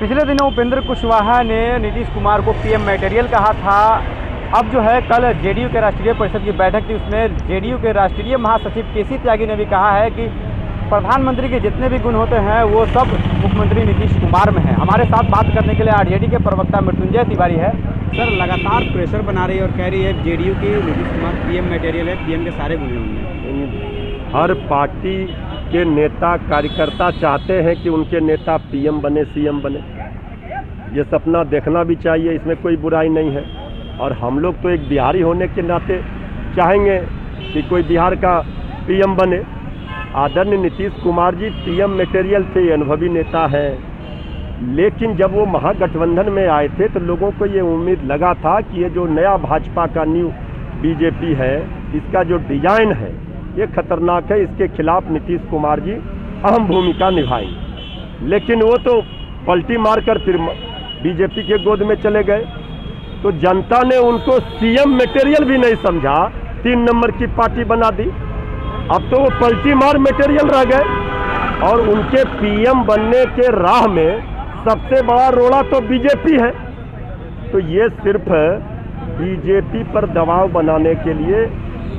पिछले दिनों उपेंद्र कुशवाहा ने नीतीश कुमार को पीएम मटेरियल कहा था। अब जो है कल जेडीयू के राष्ट्रीय परिषद की बैठक थी, उसमें जेडीयू के राष्ट्रीय महासचिव केसी त्यागी ने भी कहा है कि प्रधानमंत्री के जितने भी गुण होते हैं वो सब मुख्यमंत्री नीतीश कुमार में है। हमारे साथ बात करने के लिए आरजेडी के प्रवक्ता मृत्युंजय तिवारी है। सर, लगातार प्रेशर बना रही है और कह रही है जेडीयू की नीतीश कुमार पीएम मटेरियल है, पीएम के सारे गुण हैं उनमें। हर पार्टी के नेता कार्यकर्ता चाहते हैं कि उनके नेता पीएम बने, सीएम बने। ये सपना देखना भी चाहिए, इसमें कोई बुराई नहीं है। और हम लोग तो एक बिहारी होने के नाते चाहेंगे कि कोई बिहार का पीएम बने। आदरणीय नीतीश कुमार जी पीएम मटेरियल थे, अनुभवी नेता हैं। लेकिन जब वो महागठबंधन में आए थे तो लोगों को ये उम्मीद लगा था कि ये जो नया भाजपा का न्यू बीजेपी है, इसका जो डिजाइन है ये खतरनाक है, इसके खिलाफ नीतीश कुमार जी अहम भूमिका निभाएंगे। लेकिन वो तो पलटी मारकर फिर बीजेपी के गोद में चले गए, तो जनता ने उनको सीएम मटेरियल भी नहीं समझा, 3 नंबर की पार्टी बना दी। अब तो वो पलटी मार मटेरियल रह गए और उनके पीएम बनने के राह में सबसे बड़ा रोड़ा तो बीजेपी है। तो ये सिर्फ बीजेपी पर दबाव बनाने के लिए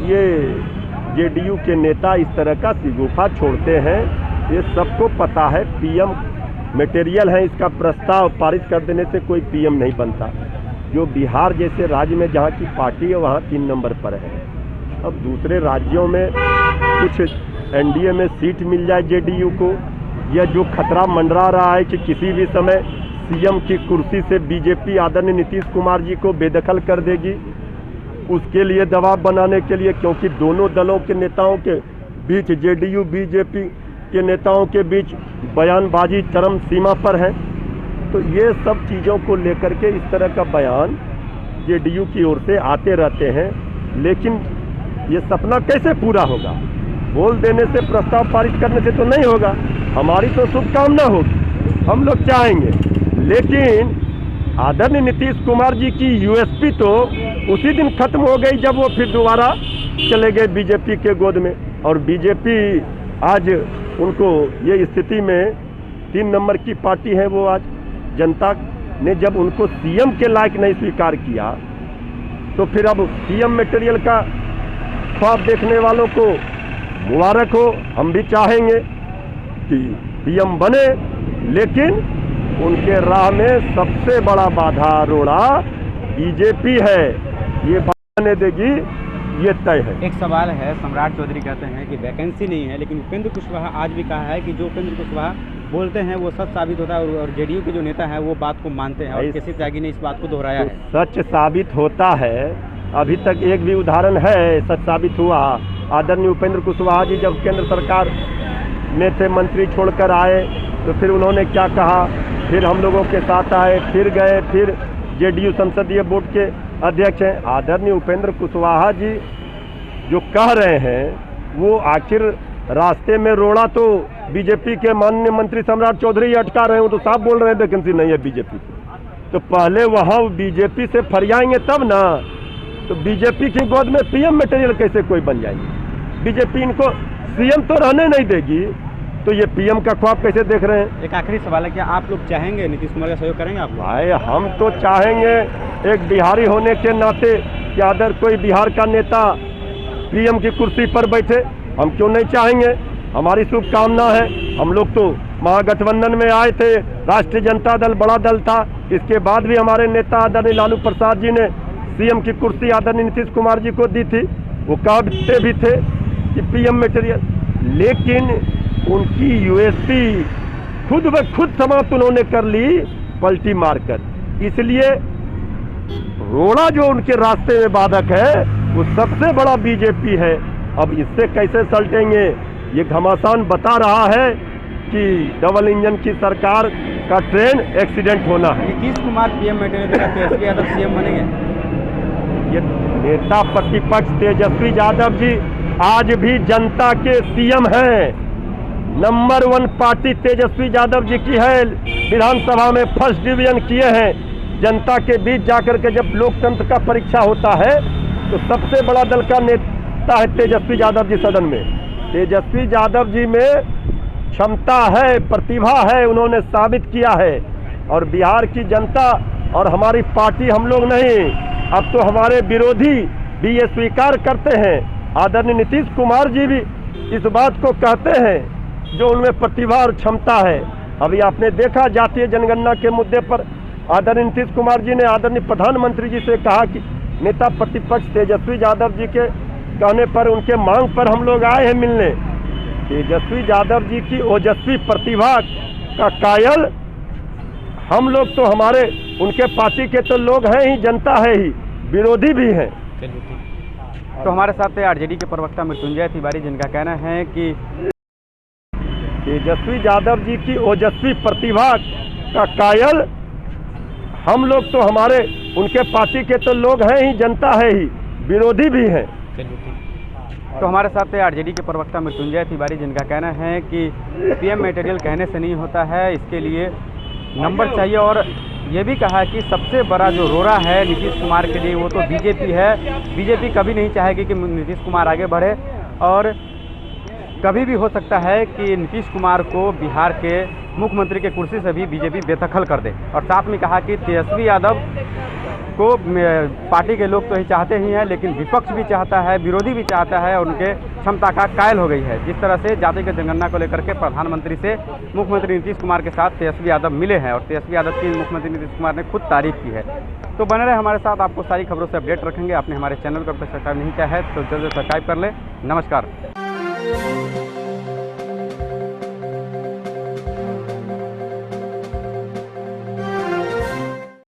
ये जेडीयू के नेता इस तरह का शिगुफा छोड़ते हैं। ये सबको पता है पीएम मटेरियल है, इसका प्रस्ताव पारित कर देने से कोई पीएम नहीं बनता। जो बिहार जैसे राज्य में जहाँ की पार्टी है वहाँ 3 नंबर पर है। अब दूसरे राज्यों में कुछ एनडीए में सीट मिल जाए जेडीयू को, यह जो खतरा मंडरा रहा है कि किसी भी समय सीएम की कुर्सी से बीजेपी आदरणीय नीतीश कुमार जी को बेदखल कर देगी, उसके लिए दबाव बनाने के लिए, क्योंकि दोनों दलों के नेताओं के बीच, जेडीयू बीजेपी के नेताओं के बीच बयानबाजी चरम सीमा पर है। तो ये सब चीज़ों को लेकर के इस तरह का बयान जेडीयू की ओर से आते रहते हैं। लेकिन ये सपना कैसे पूरा होगा? बोल देने से, प्रस्ताव पारित करने से तो नहीं होगा। हमारी तो शुभकामना होगी, हम लोग चाहेंगे, लेकिन आदरणीय नीतीश कुमार जी की यूएसपी तो उसी दिन खत्म हो गई जब वो फिर दोबारा चले गए बीजेपी के गोद में। और बीजेपी आज उनको ये स्थिति में 3 नंबर की पार्टी है, वो आज जनता ने जब उनको सीएम के लायक नहीं स्वीकार किया तो फिर अब सीएम मटेरियल का ख्वाब देखने वालों को मुबारक हो। हम भी चाहेंगे कि पीएम बने, लेकिन उनके राह में सबसे बड़ा बाधा रोड़ा बीजेपी है, ये बनने देगी, ये तय है। एक सवाल है, सम्राट चौधरी कहते हैं कि वैकेंसी नहीं है, लेकिन उपेंद्र कुशवाहा आज भी कहा है कि जो उपेंद्र कुशवाहा बोलते हैं वो सच साबित होता है और जेडीयू के जो नेता हैं वो बात को मानते हैं, और केसी त्यागी ने इस बात को दोहराया है। सच साबित होता है, अभी तक एक भी उदाहरण है सच साबित हुआ? आदरणीय उपेंद्र कुशवाहा जी जब केंद्र सरकार में थे, मंत्री छोड़कर आए तो फिर उन्होंने क्या कहा? फिर हम लोगों के साथ आए, फिर गए, फिर जेडीयू संसदीय बोर्ड के अध्यक्ष हैं। आदरणीय उपेंद्र कुशवाहा जी जो कह रहे हैं वो आखिर रास्ते में रोड़ा तो बीजेपी के माननीय मंत्री सम्राट चौधरी अटका रहे हैं। वो तो साफ बोल रहे हैं वैकेंसी नहीं है बीजेपी की। तो पहले वहाँ बीजेपी से फरियाएंगे तब ना, तो बीजेपी की गोद में पीएम मटेरियल कैसे कोई बन जाएंगे? बीजेपी इनको सीएम तो रहने नहीं देगी, तो ये पीएम का ख्वाब कैसे देख रहे हैं? एक आखिरी सवाल है, क्या आप लोग चाहेंगे नीतीश कुमार का सहयोग करेंगे आप? भाई हम तो चाहेंगे, एक बिहारी होने के नाते, कि अगर कोई बिहार का नेता पीएम की कुर्सी पर बैठे, हम क्यों नहीं चाहेंगे? हमारी शुभकामना है। हम लोग तो महागठबंधन में आए थे, राष्ट्रीय जनता दल बड़ा दल था, इसके बाद भी हमारे नेता आदरणीय लालू प्रसाद जी ने सीएम की कुर्सी आदरणीय नीतीश कुमार जी को दी थी। वो कहते भी थे कि पीएम मटेरियल, लेकिन उनकी यूएसपी खुद ब खुद समाप्त उन्होंने कर ली पलटी मारकर। इसलिए रोड़ा जो उनके रास्ते में बाधक है वो सबसे बड़ा बीजेपी है। अब इससे कैसे सलटेंगे? ये घमासान बता रहा है कि डबल इंजन की सरकार का ट्रेन एक्सीडेंट होना है। नीतीश कुमार पीएम मटेरियल का तेजस्वी यादव सीएम बनेंगे? ये नेता प्रतिपक्ष तेजस्वी यादव जी आज भी जनता के सीएम हैं। नंबर 1 पार्टी तेजस्वी यादव जी की है। विधानसभा में फर्स्ट डिवीजन किए हैं। जनता के बीच जाकर के जब लोकतंत्र का परीक्षा होता है तो सबसे बड़ा दल का नेता है तेजस्वी यादव जी सदन में। तेजस्वी यादव जी में क्षमता है, प्रतिभा है, उन्होंने साबित किया है। और बिहार की जनता और हमारी पार्टी, हम लोग नहीं, अब तो हमारे विरोधी भी ये स्वीकार करते हैं। आदरणीय नीतीश कुमार जी भी इस बात को कहते हैं जो उनमें प्रतिभा और क्षमता है। अभी आपने देखा जातीय जनगणना के मुद्दे पर आदरणीय नीतीश कुमार जी ने आदरणीय प्रधानमंत्री जी से कहा कि नेता प्रतिपक्ष तेजस्वी यादव जी के कहने पर, उनके मांग पर हम लोग आए हैं मिलने। तेजस्वी यादव जी की ओजस्वी प्रतिभा का कायल हम लोग तो हमारे उनके पार्टी के तो लोग हैं ही, जनता है ही, विरोधी भी हैं। तो हमारे साथ आरजेडी के प्रवक्ता मृत्युंजय तिवारी, जिनका कहना है कि तेजस्वी यादव जी की ओजस्वी प्रतिभा का कायल हम लोग तो हमारे उनके पार्टी के तो लोग हैं ही, जनता है ही, विरोधी भी हैं। तो हमारे साथ आरजेडी के प्रवक्ता मृत्युंजय तिवारी, जिनका कहना है कि पीएम मटेरियल कहने से नहीं होता है, इसके लिए नंबर चाहिए। और ये भी कहा कि सबसे बड़ा जो रोड़ा है नीतीश कुमार के लिए वो तो बीजेपी है। बीजेपी कभी नहीं चाहेगी कि नीतीश कुमार आगे बढ़े, और कभी भी हो सकता है कि नीतीश कुमार को बिहार के मुख्यमंत्री के कुर्सी से भी बीजेपी बेदखल कर दे। और साथ में कहा कि तेजस्वी यादव को पार्टी के लोग तो ही चाहते ही हैं, लेकिन विपक्ष भी चाहता है, विरोधी भी चाहता है, और उनके क्षमता का कायल हो गई है। जिस तरह से जाति की जनगणना को लेकर के प्रधानमंत्री से मुख्यमंत्री नीतीश कुमार के साथ तेजस्वी यादव मिले हैं, और तेजस्वी यादव की मुख्यमंत्री नीतीश कुमार ने खुद तारीफ की है। तो बने रहे हमारे साथ, आपको सारी खबरों से अपडेट रखेंगे। आपने हमारे चैनल को अब तक सब्सक्राइब नहीं किया है तो जल्द सब्सक्राइब कर लें। नमस्कार।